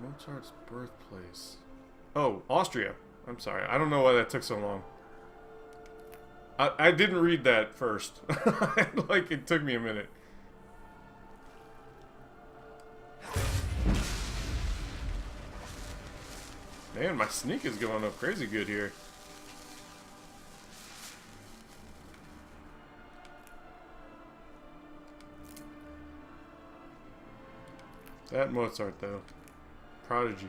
Mozart's birthplace. Oh, Austria. I'm sorry. I don't know why that took so long. I didn't read that first. Like, it took me a minute. Man, my sneak is going up crazy good here. That Mozart, though. Prodigy.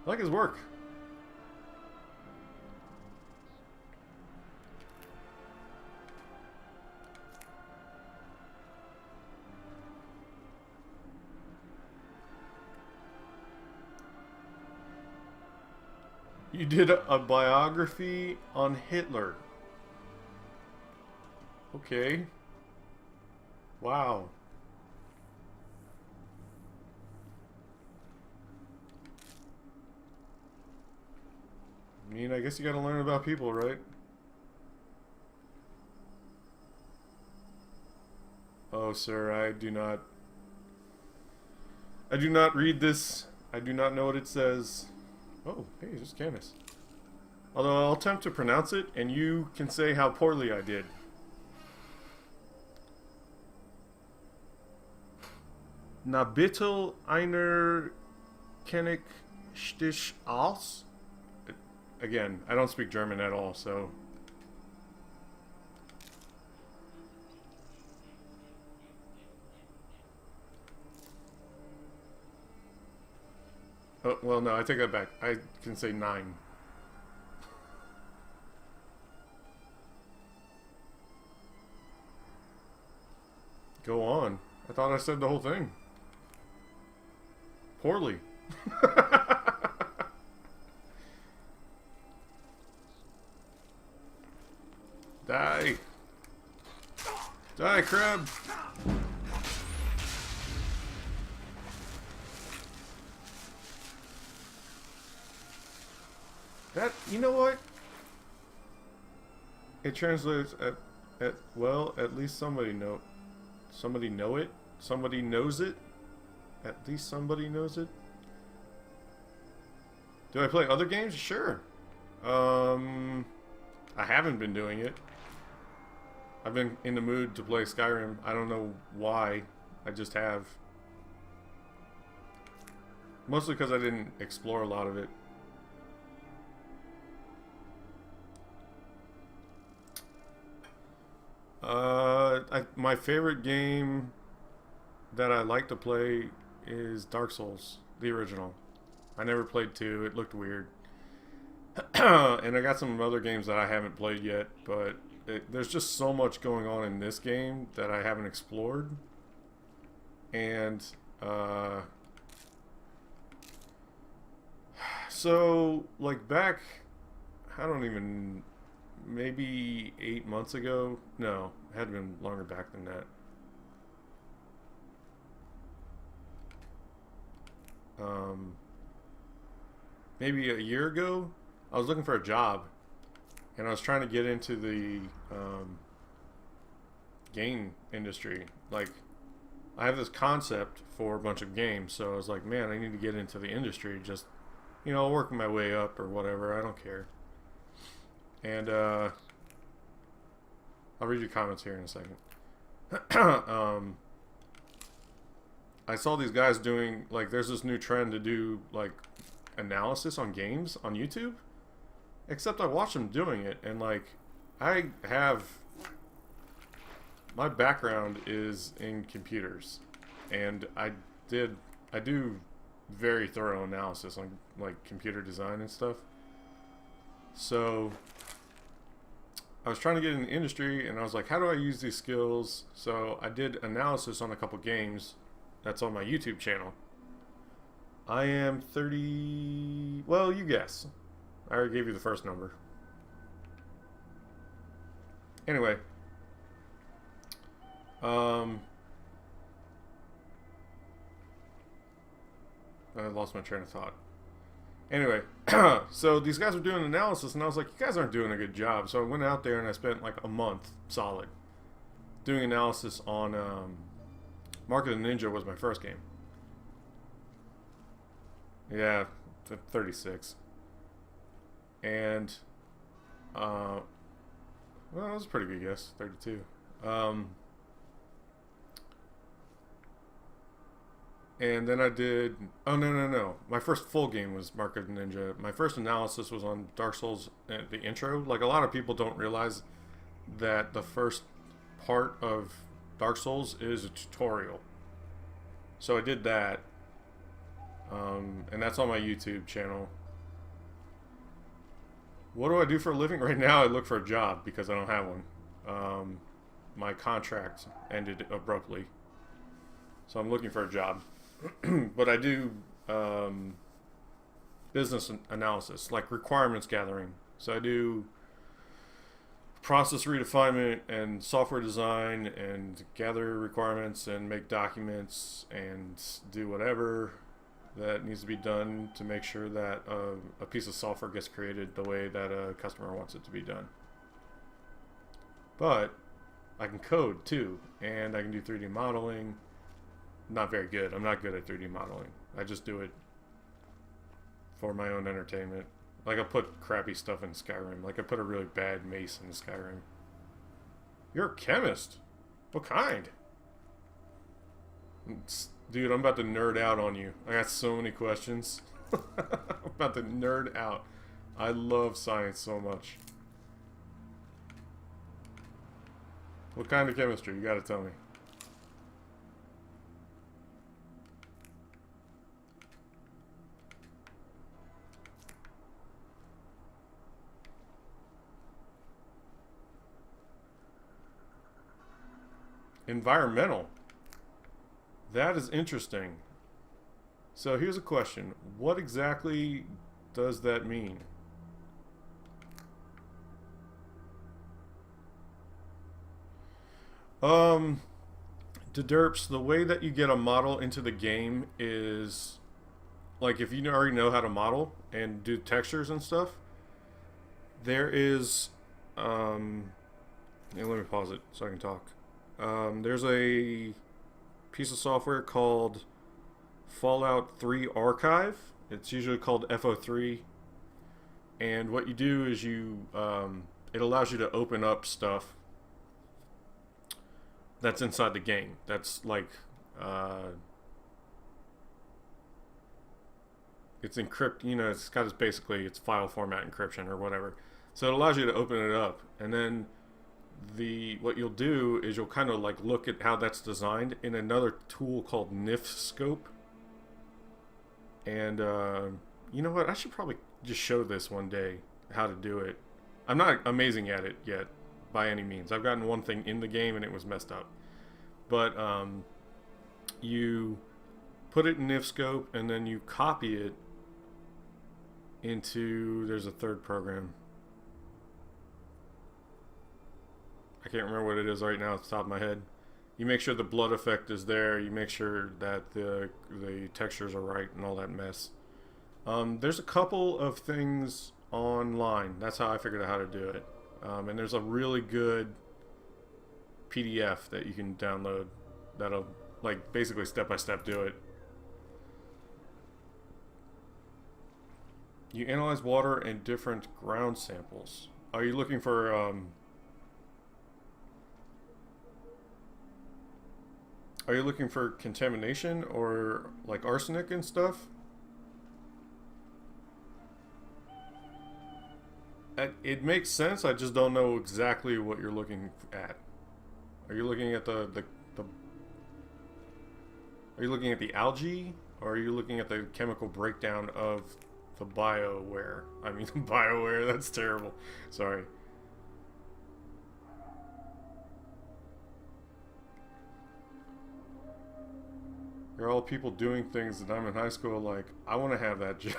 I like his work. You did a biography on Hitler. Okay. Wow. I mean, I guess you gotta learn about people, right? Oh, sir, I do not read this. I do not know what it says. Oh, hey, there's Candace. Although I'll attempt to pronounce it, and you can say how poorly I did. Na bitte einer kennig stich aus? Again, I don't speak German at all, so... Oh, well, no, I take that back. I can say 9. Go on. I thought I said the whole thing. Poorly. Die. Die, crab. That, you know what? It translates well, at least somebody know it. Somebody knows it. At least somebody knows it. Do I play other games? Sure. I haven't been doing it. I've been in the mood to play Skyrrim. I don't know why. I just have. Mostly because I didn't explore a lot of it. My favorite game that I like to play is Dark Souls, the original. I never played 2, it looked weird. And I got some other games that I haven't played yet, but there's just so much going on in this game that I haven't explored. And, so, like, back, I don't even... maybe 8 months ago. No, it had been longer back than that. Maybe a year ago, I was looking for a job, and I was trying to get into the game industry. Like, I have this concept for a bunch of games, so I was like, man, I need to get into the industry. Just, you know, working my way up or whatever. I don't care. And, I'll read your comments here in a second. I saw these guys doing, like, there's this new trend to do, like, analysis on games on YouTube. Except I watch them doing it, and, like, I have... my background is in computers. And I do very thorough analysis on, like, computer design and stuff. So... I was trying to get in the industry, and I was like, how do I use these skills? So I did analysis on a couple games that's on my YouTube channel. I am 30... well, you guess. I already gave you the first number. Anyway. I lost my train of thought. Anyway, so these guys were doing analysis, and I was like, you guys aren't doing a good job. So I went out there, and I spent like a month solid doing analysis on Mark of the Ninja was my first game. Yeah, 36. And, well, that was a pretty good guess, 32. Um, and then I did, oh, no, no, no. My first full game was Mark of the Ninja. My first analysis was on Dark Souls, the intro. Like, a lot of people don't realize that the first part of Dark Souls is a tutorial. So I did that, and that's on my YouTube channel. What do I do for a living? Right now, I look for a job because I don't have one. My contract ended abruptly, so I'm looking for a job. But I do business analysis, like requirements gathering. So I do process redefinement and software design and gather requirements and make documents and do whatever that needs to be done to make sure that a piece of software gets created the way that a customer wants it to be done. But I can code too, and I can do 3D modeling. Not very good. I'm not good at 3D modeling. I just do it for my own entertainment. Like I put crappy stuff in Skyrime. Like I put a really bad mace in Skyrime. You're a chemist. What kind? Dude, I'm about to nerd out on you. I got so many questions. I'm about to nerd out. I love science so much. What kind of chemistry? You gotta tell me. Environmental. That is interesting. So here's a question. What exactly does that mean? Derps, the way that you get a model into the game is like if you already know how to model and do textures and stuff, there is let me pause it so I can talk. There's a piece of software called Fallout 3 Archive. It's usually called FO3. And what you do is it allows you to open up stuff that's inside the game. That's like, it's encrypted, it's got it's file format encryption or whatever. So it allows you to open it up. And then what you'll do is you'll kind of like look at how that's designed in another tool called NifScope. And you know what? I should probably just show this one day how to do it. I'm not amazing at it yet by any means. I've gotten one thing in the game and it was messed up. But you put it in NifScope and then you copy it into, there's a third program. I can't remember what it is right now off the top of my head. You make sure the blood effect is there. You make sure that the textures are right and all that mess. There's a couple of things online. That's how I figured out how to do it. And there's a really good PDF that you can download that'll like basically step by step do it. You analyze water and different ground samples. Are you looking for Are you looking for contamination or like arsenic and stuff? It makes sense. I just don't know exactly what you're looking at. Are you looking at the Are you looking at the algae, or are you looking at the chemical breakdown of the bioware? I mean, bioware. That's terrible. Sorry. You're all people doing things that I'm in high school like, I want to have that job.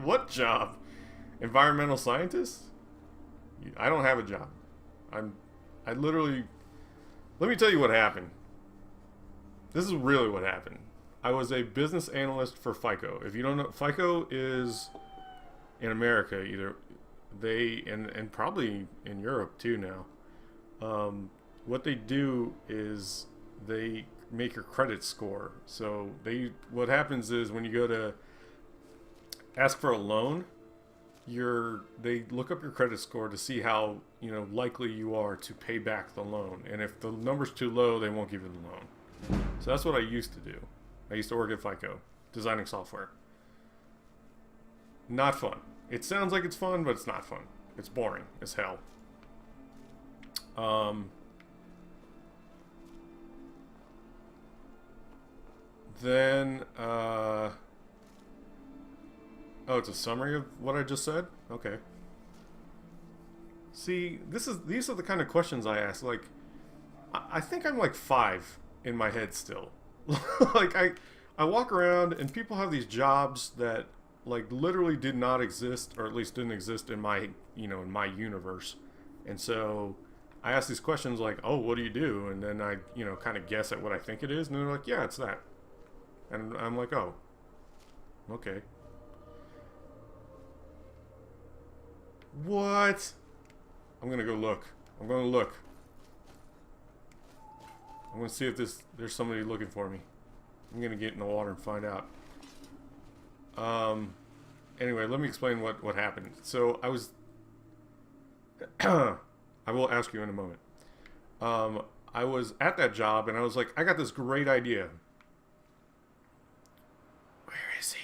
What job? Environmental scientist? I don't have a job. I literally, let me tell you what happened. This is really what happened. I was a business analyst for FICO. If you don't know, FICO is in America, either and probably in Europe too now. What they do is they make your credit score. So what happens is when you go to ask for a loan, they look up your credit score to see how, you know, likely you are to pay back the loan. And if the number's too low, they won't give you the loan. So that's what I used to do. I used to work at FICO, designing software. Not fun. It sounds like it's fun, but it's not fun. It's boring as hell. Then, oh, it's a summary of what I just said? Okay. See, these are the kind of questions I ask. Like, I think I'm like 5 in my head still. Like, I walk around and people have these jobs that, like, literally did not exist, or at least didn't exist in my, you know, in my universe. And so I ask these questions like, oh, what do you do? And then I, you know, kind of guess at what I think it is. And they're like, yeah, it's that. And I'm like, oh, okay. What? I'm gonna go look. I'm gonna look. I'm gonna see if there's somebody looking for me. I'm gonna get in the water and find out. Anyway, let me explain what happened. So I was... I will ask you in a moment. I was at that job and I was like, I got this great idea. Where is he?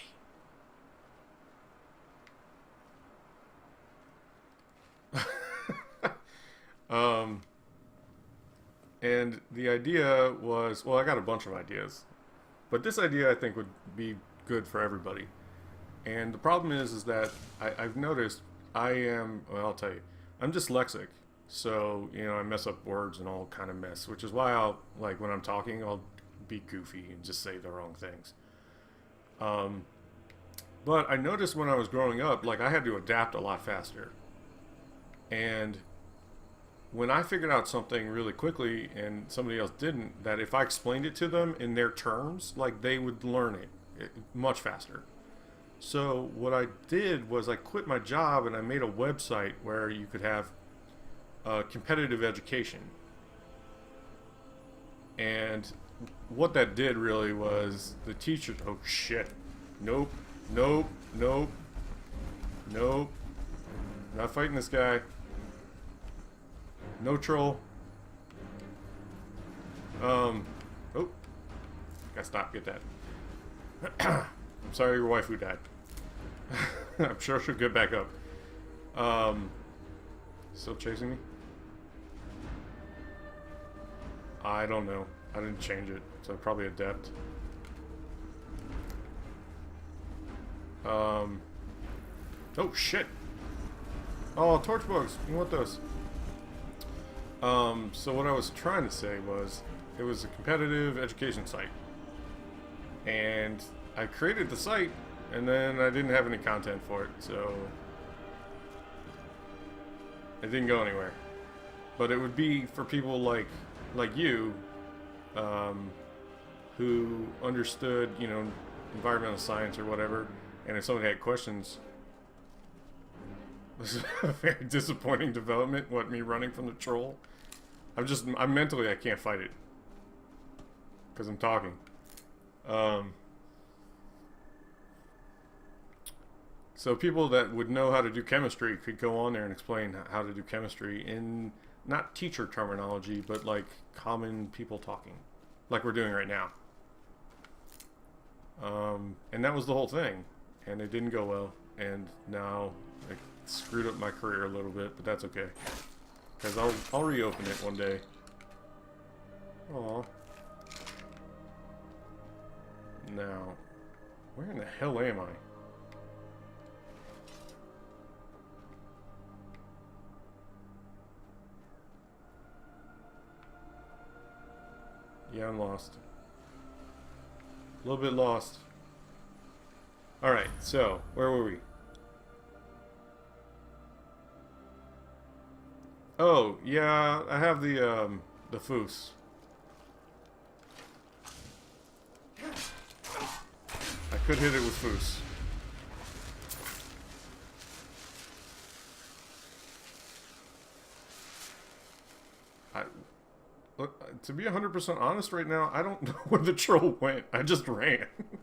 And the idea was, well, I got a bunch of ideas, but this idea I think would be good for everybody. And the problem is that I've noticed well, I'll tell you, I'm dyslexic. So, you know, I mess up words and all kind of mess, which is why I'll, like, when I'm talking, I'll be goofy and just say the wrong things. But I noticed when I was growing up, like, I had to adapt a lot faster. And when I figured out something really quickly and somebody else didn't, that if I explained it to them in their terms, like, they would learn it much faster. So what I did was I quit my job and I made a website where you could have competitive education. And what that did really was the teacher... Oh, shit. Nope. Nope. Nope. Nope. Not fighting this guy. No troll. Oh. Gotta stop. Get that. I'm sorry your waifu died. I'm sure she'll get back up. Still chasing me? I don't know. I didn't change it, so probably adept. Oh shit! Oh, torch bugs. You want those? So what I was trying to say was, it was a competitive education site, and I created the site, and then I didn't have any content for it, so it didn't go anywhere. But it would be for people like you, who understood, you know, environmental science or whatever, and if somebody had questions. This is a very disappointing development, what, me running from the troll? I'm mentally, I can't fight it. Because I'm talking. So people that would know how to do chemistry could go on there and explain how to do chemistry in not teacher terminology, but like common people talking. Like we're doing right now. And that was the whole thing. And it didn't go well. And now it screwed up my career a little bit, but that's okay. Because I'll reopen it one day. Aww. Now, where in the hell am I? Yeah, I'm lost. A little bit lost. Alright, so, where were we? Oh, yeah, I have the foos. I could hit it with foos. Look, to be 100% honest right now, I don't know where the troll went. I just ran.